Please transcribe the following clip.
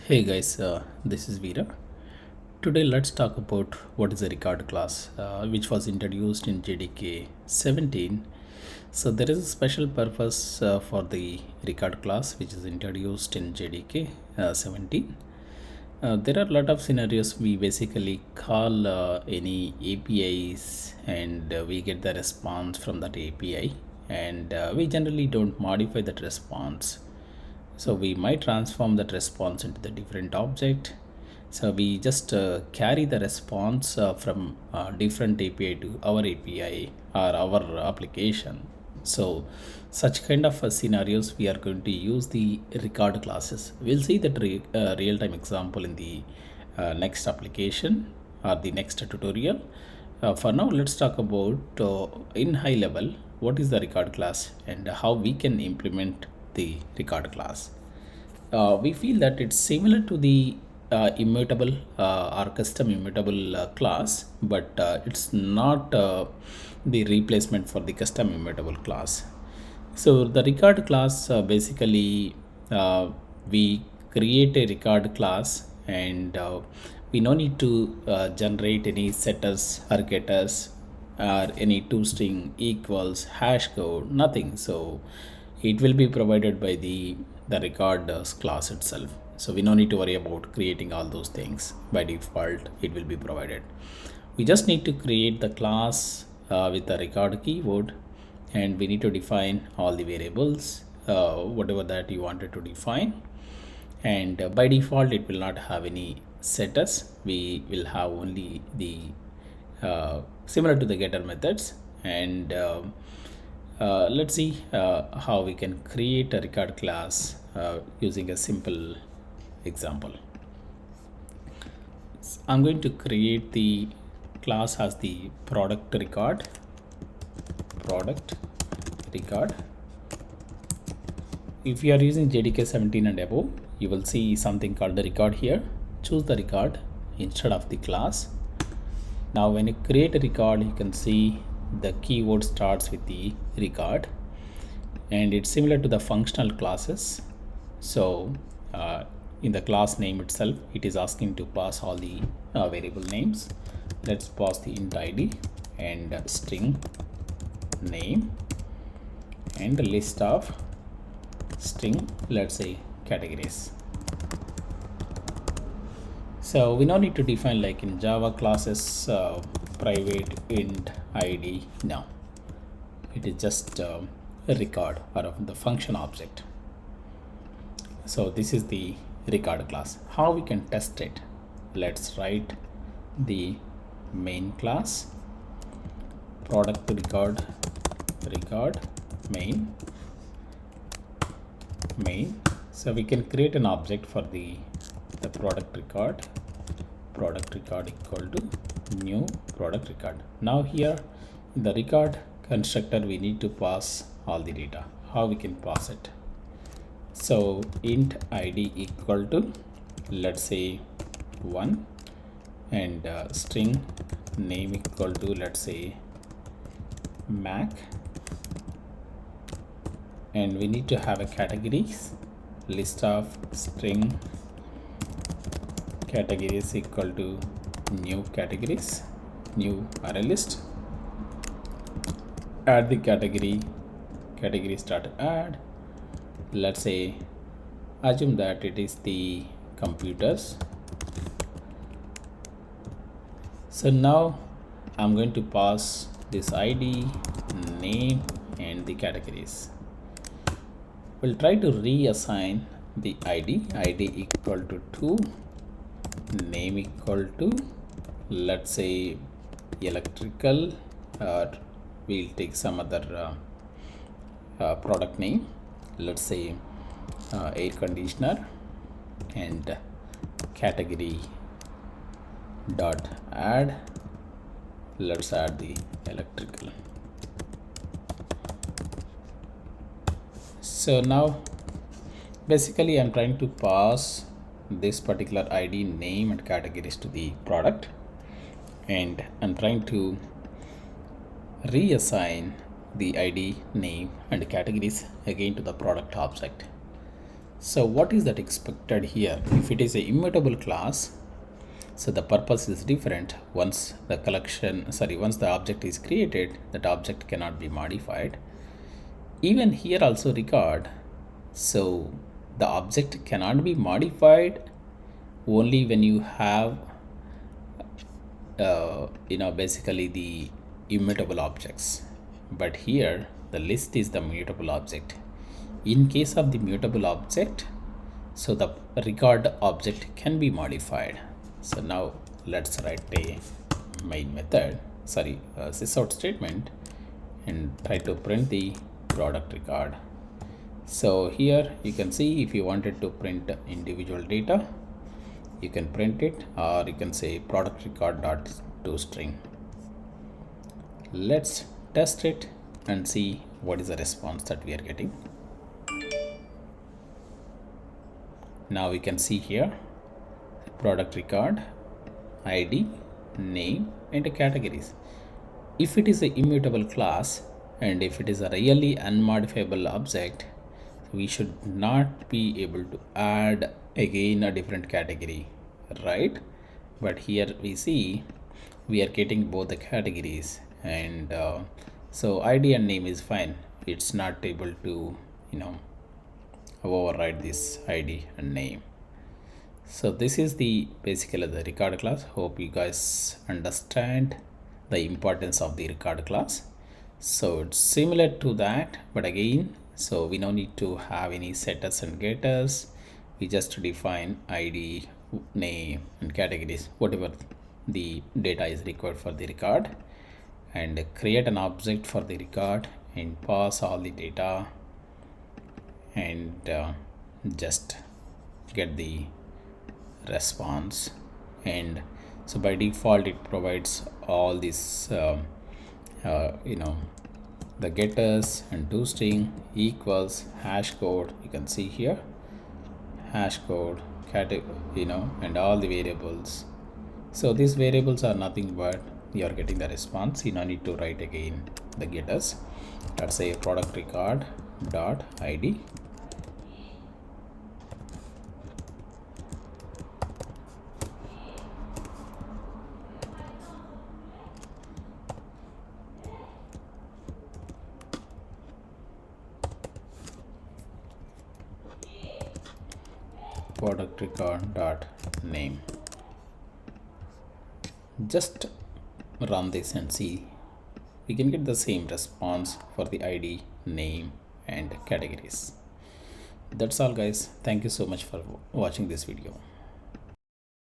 Hey guys, this is Veera. Today let's talk about what is a record class, which was introduced in JDK 17. So there is a special purpose for the record class which is introduced in JDK 17. There are a lot of scenarios we basically call any APIs and we get the response from that API, and we generally don't modify that response. So we might transform that response into the different object. So we just carry the response from different API to our API or our application. So such kind of scenarios we are going to use the record classes. We'll see that real-time example in the next application or the next tutorial. For now, let's talk about in high level what is the record class and how we can implement the record class. We feel that it's similar to the immutable or custom immutable class, but it's not the replacement for the custom immutable class. So the record class basically we create a record class, and we no need to generate any setters or getters or any toString equals hash code, nothing. So it will be provided by the record class itself. So we no need to worry about creating all those things. By default it will be provided. We just need to create the class with the record keyword, and we need to define all the variables whatever that you wanted to define. And by default it will not have any setters. We will have only the similar to the getter methods. And let's see how we can create a record class using a simple example. I'm going to create the class as the product record. If you are using JDK 17 and above, you will see something called the record here. Choose the record instead of the class. Now when you create a record, you can see the keyword starts with the record, and it's similar to the functional classes. So in the class name itself, it is asking to pass all the variable names. Let's pass the int id and string name and a list of string, let's say categories. So we no need to define like in Java classes private int id. No, it is just a record or of the function object. So this is the record class. How we can test it? Let's write the main class product record main. So we can create an object for the product record equal to new product record. Now here in the record constructor we need to pass all the data. How we can pass it? So int id equal to, let's say 1, and string name equal to, let's say Mac, and we need to have a categories list of string categories equal to new categories, new array list. Add the category start add. Let's say assume that it is the computers. So now I'm going to pass this id, name and the categories. We'll try to reassign the id equal to 2, name equal to, let's say electrical, we'll take some other product name, let's say air conditioner, and category dot add, let's add the electrical. So now basically I'm trying to pass this particular id, name and categories to the product, and I'm trying to reassign the id, name and categories again to the product object. So what is that expected here? If it is a immutable class, so the purpose is different. Once once the object is created, that object cannot be modified. Even here also record, so the object cannot be modified only when you have basically the immutable objects. But here the list is the mutable object. In case of the mutable object, so the record object can be modified. So now let's write a main method, sysout statement, and try to print the product record. So here you can see, if you wanted to print individual data, you can print it, or you can say product record dot toString. Let's test it and see what is the response that we are getting. Now we can see here product record, ID, name, and categories. If it is an immutable class and if it is a really unmodifiable object, we should not be able to add again a different category, right? But here we see we are getting both the categories, and so ID and name is fine. It's not able to override this ID and name. So this is the basically the record class. Hope you guys understand the importance of the record class. So it's similar to that, but again, so we don't need to have any setters and getters. We just define ID, name, and categories, whatever the data is required for the record, and create an object for the record and pass all the data, and just get the response. And so by default it provides all these the getters and toString equals hash code. You can see here hash code, and all the variables. So these variables are nothing but you are getting the response. You don't need to write again the getters. Let's say product record dot ID. Product record dot name. Just run this and see, we can get the same response for the ID, name, and categories. That's all guys. Thank you so much for watching this video.